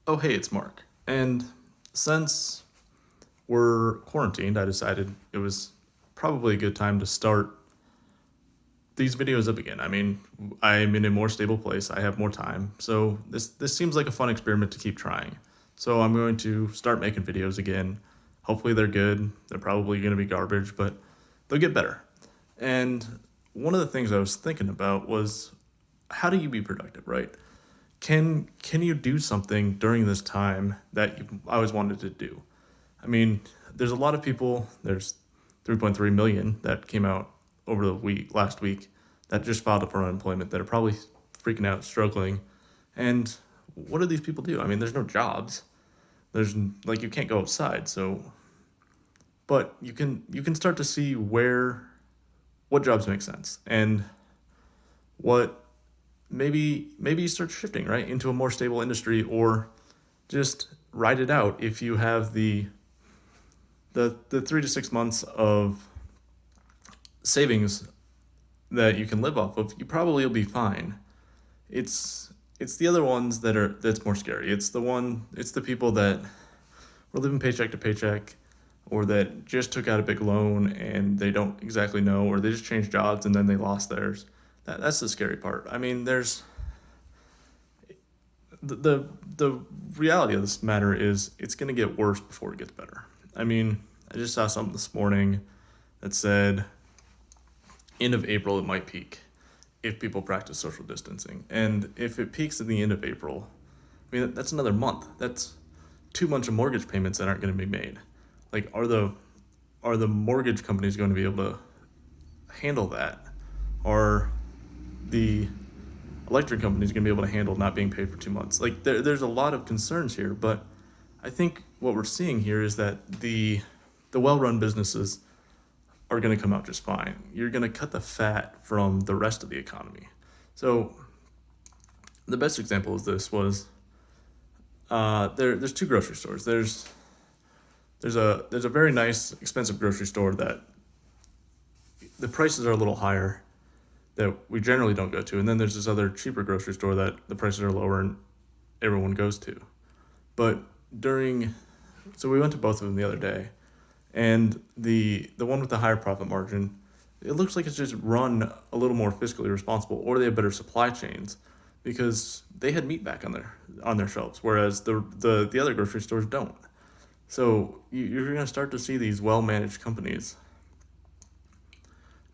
Oh, hey, it's Mark. And since we're quarantined, I decided it was probably a good time to start these videos up again. I mean, I'm in a more stable place. I have more time. So this seems like a fun experiment to keep trying. So I'm going to start making videos again. Hopefully they're good. They're probably going to be garbage, but they'll get better. And one of the things I was thinking about was how do you be productive, right? Can you do something during this time that you always wanted to do? I mean, there's a lot of people. There's 3.3 million that came out over the last week that just filed for unemployment that are probably freaking out, struggling. And what do these people do? I mean, there's no jobs. There's like you can't go outside. So, but you can start to see where what jobs make sense and what maybe you start shifting right into a more stable industry or just ride it out if you have the 3 to 6 months of savings that you can live off of. You probably will be fine. It's the other ones that's more scary. It's the people that were living paycheck to paycheck or that just took out a big loan and they don't exactly know, or they just changed jobs and then they lost theirs. That's the scary part. I mean, there's the reality of this matter is it's going to get worse before it gets better. I mean, I just saw something this morning that said end of April it might peak if people practice social distancing. And if it peaks at the end of April, I mean that's another month. That's 2 months of mortgage payments that aren't going to be made. Like are the mortgage companies going to be able to handle that? Are the electric companies going to be able to handle not being paid for 2 months? Like there's a lot of concerns here, but I think what we're seeing here is that the well-run businesses are going to come out just fine. You're going to cut the fat from the rest of the economy. So the best example of this was there's two grocery stores. There's a very nice expensive grocery store that the prices are a little higher that we generally don't go to, and then there's this other cheaper grocery store that the prices are lower and everyone goes to. But during so we went to both of them the other day, and the one with the higher profit margin, it looks like it's just run a little more fiscally responsible, or they have better supply chains, because they had meat back on their shelves, whereas the other grocery stores don't. So you're going to start to see these well managed companies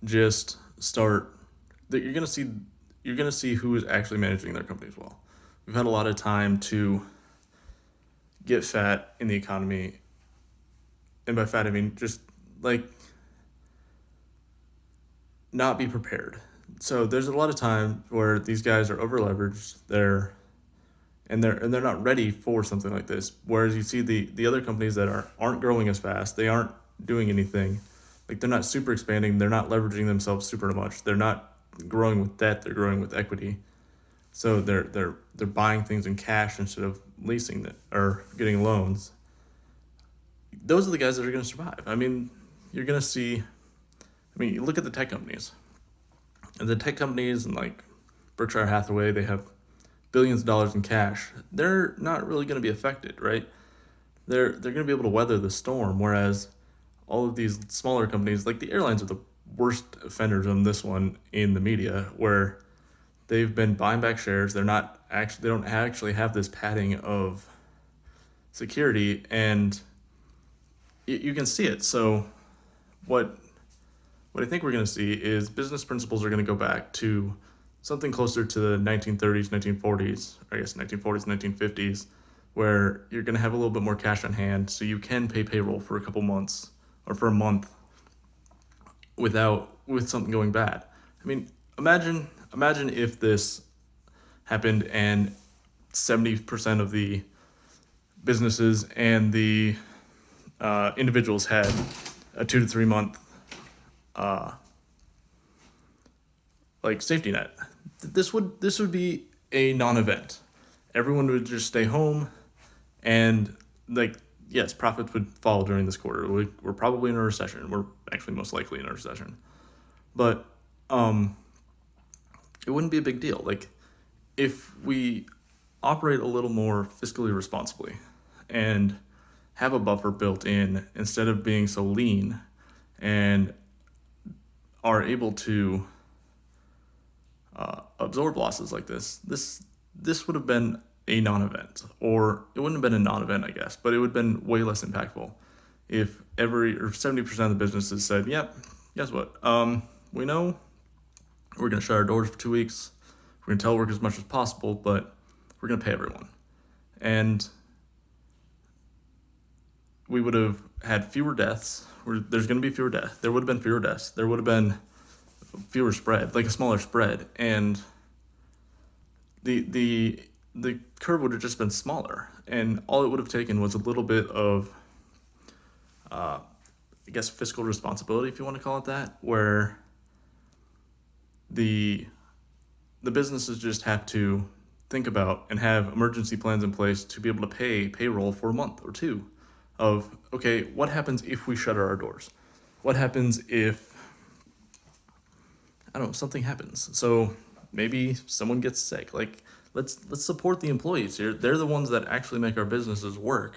just start. That you're going to see who is actually managing their companies well. We've had a lot of time to get fat in the economy, and by fat I mean just like not be prepared. So there's a lot of time where these guys are over leveraged. They're not ready for something like this. Whereas you see the other companies that aren't growing as fast, they aren't doing anything. Like they're not super expanding, they're not leveraging themselves super much. They're not growing with debt, they're growing with equity. So they're buying things in cash instead of leasing it or getting loans. Those are the guys that are going to survive. I mean, you're going to see. I mean, you look at the tech companies, and the tech companies and like Berkshire Hathaway, they have billions of dollars in cash. They're not really going to be affected, right? They're going to be able to weather the storm. Whereas all of these smaller companies, like the airlines, are the worst offenders on this one in the media, where they've been buying back shares. They don't actually have this padding of security, and you can see it. So what what I think we're going to see is business principles are going to go back to something closer to the 1930s, 1940s, I guess 1940s, 1950s, where you're going to have a little bit more cash on hand so you can pay payroll for a couple months or for a month with something going bad. I mean, imagine if this happened and 70% of the businesses and the individuals had a 2 to 3 month uh, like safety net. This would be a non-event. Everyone would just stay home, and like yes, profits would fall during this quarter. We're probably in a recession. We're actually most likely in a recession, but um, it wouldn't be a big deal. Like if we operate a little more fiscally responsibly and have a buffer built in instead of being so lean, and are able to absorb losses like this would have been a non-event, or it wouldn't have been a non-event, I guess, but it would have been way less impactful if 70% of the businesses said, "Yep, guess what? We know we're going to shut our doors for 2 weeks. We're going to telework as much as possible, but we're going to pay everyone." And we would have had fewer deaths. There's going to be fewer deaths. There would have been fewer deaths. There would have been fewer spread, like a smaller spread, and the curve would have just been smaller, and all it would have taken was a little bit of, I guess, fiscal responsibility, if you want to call it that, where the businesses just have to think about and have emergency plans in place to be able to pay payroll for a month or two of, okay, what happens if we shutter our doors? What happens if, I don't know, something happens? So maybe someone gets sick. Like, let's support the employees here. They're the ones that actually make our businesses work.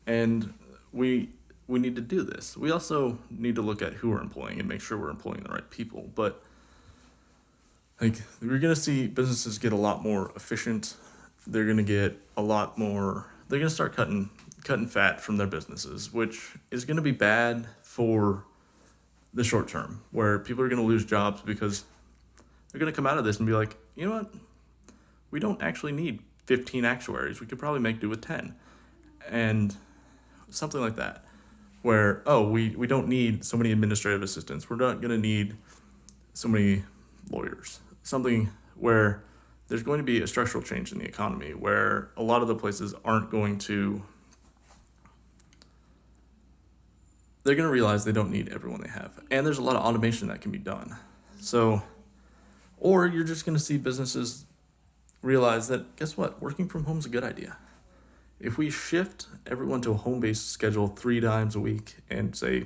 And we need to do this. We also need to look at who we're employing and make sure we're employing the right people. But like, we're gonna see businesses get a lot more efficient. They're gonna get a lot more. They're gonna start cutting fat from their businesses, which is gonna be bad for the short term, where people are gonna lose jobs because they're gonna come out of this and be like, you know what? We don't actually need 15 actuaries. We could probably make do with 10, and something like that. Where, oh, we don't need so many administrative assistants. We're not gonna need so many lawyers. Something where there's going to be a structural change in the economy, where a lot of the places aren't going to, they're going to realize they don't need everyone they have. And there's a lot of automation that can be done. So, or you're just going to see businesses realize that, guess what? Working from home is a good idea. If we shift everyone to a home-based schedule 3 times a week and say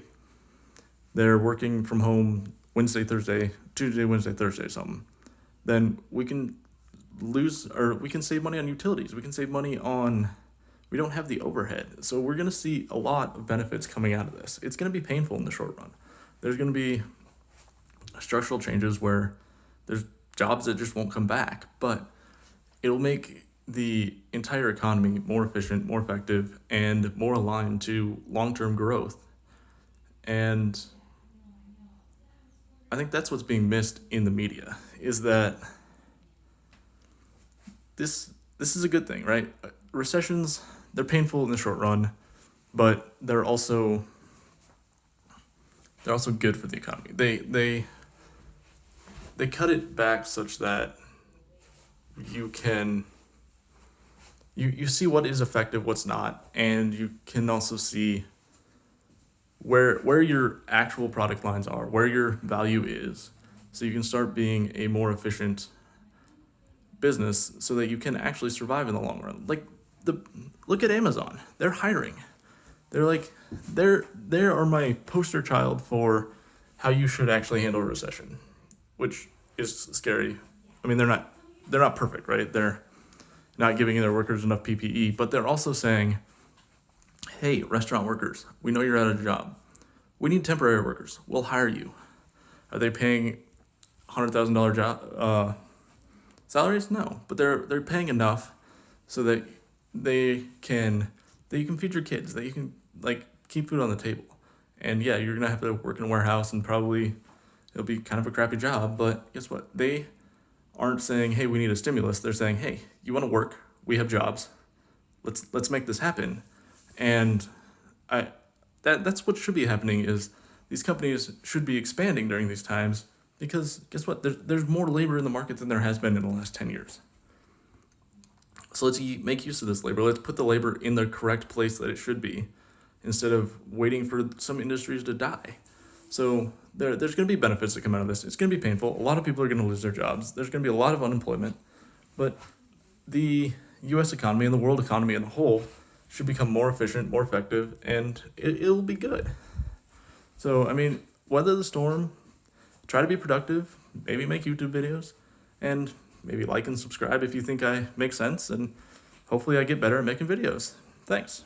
they're working from home Tuesday, Wednesday, Thursday, or something, then we can we can save money on utilities. We can save money on, we don't have the overhead. So we're going to see a lot of benefits coming out of this. It's going to be painful in the short run. There's going to be structural changes where there's jobs that just won't come back, but it'll make the entire economy more efficient, more effective, and more aligned to long-term growth. And I think that's what's being missed in the media, is that this is a good thing, right? Recessions, they're painful in the short run, but they're also good for the economy. They cut it back such that you can you see what is effective, what's not, and you can also see where your actual product lines are, where your value is, so you can start being a more efficient business so that you can actually survive in the long run. Like, look at Amazon. They're hiring. They're like, they are my poster child for how you should actually handle a recession, which is scary. I mean, they're not perfect, right? They're not giving their workers enough PPE, but they're also saying, hey, restaurant workers, we know you're out of a job. We need temporary workers. We'll hire you. Are they paying $100,000 job salaries? No, but they're paying enough so that you can feed your kids, that you can like keep food on the table. And yeah, you're gonna have to work in a warehouse, and probably it'll be kind of a crappy job, but guess what? They aren't saying, hey, we need a stimulus. They're saying, hey, you want to work? We have jobs. Let's make this happen. And that's what should be happening, is these companies should be expanding during these times, because guess what? There's more labor in the market than there has been in the last 10 years. So let's make use of this labor. Let's put the labor in the correct place that it should be, instead of waiting for some industries to die. So there's going to be benefits that come out of this. It's going to be painful. A lot of people are going to lose their jobs. There's going to be a lot of unemployment. But the U.S. economy and the world economy in the whole should become more efficient, more effective, and it'll be good. So, I mean, weather the storm, try to be productive, maybe make YouTube videos, and maybe like and subscribe if you think I make sense, and hopefully I get better at making videos. Thanks.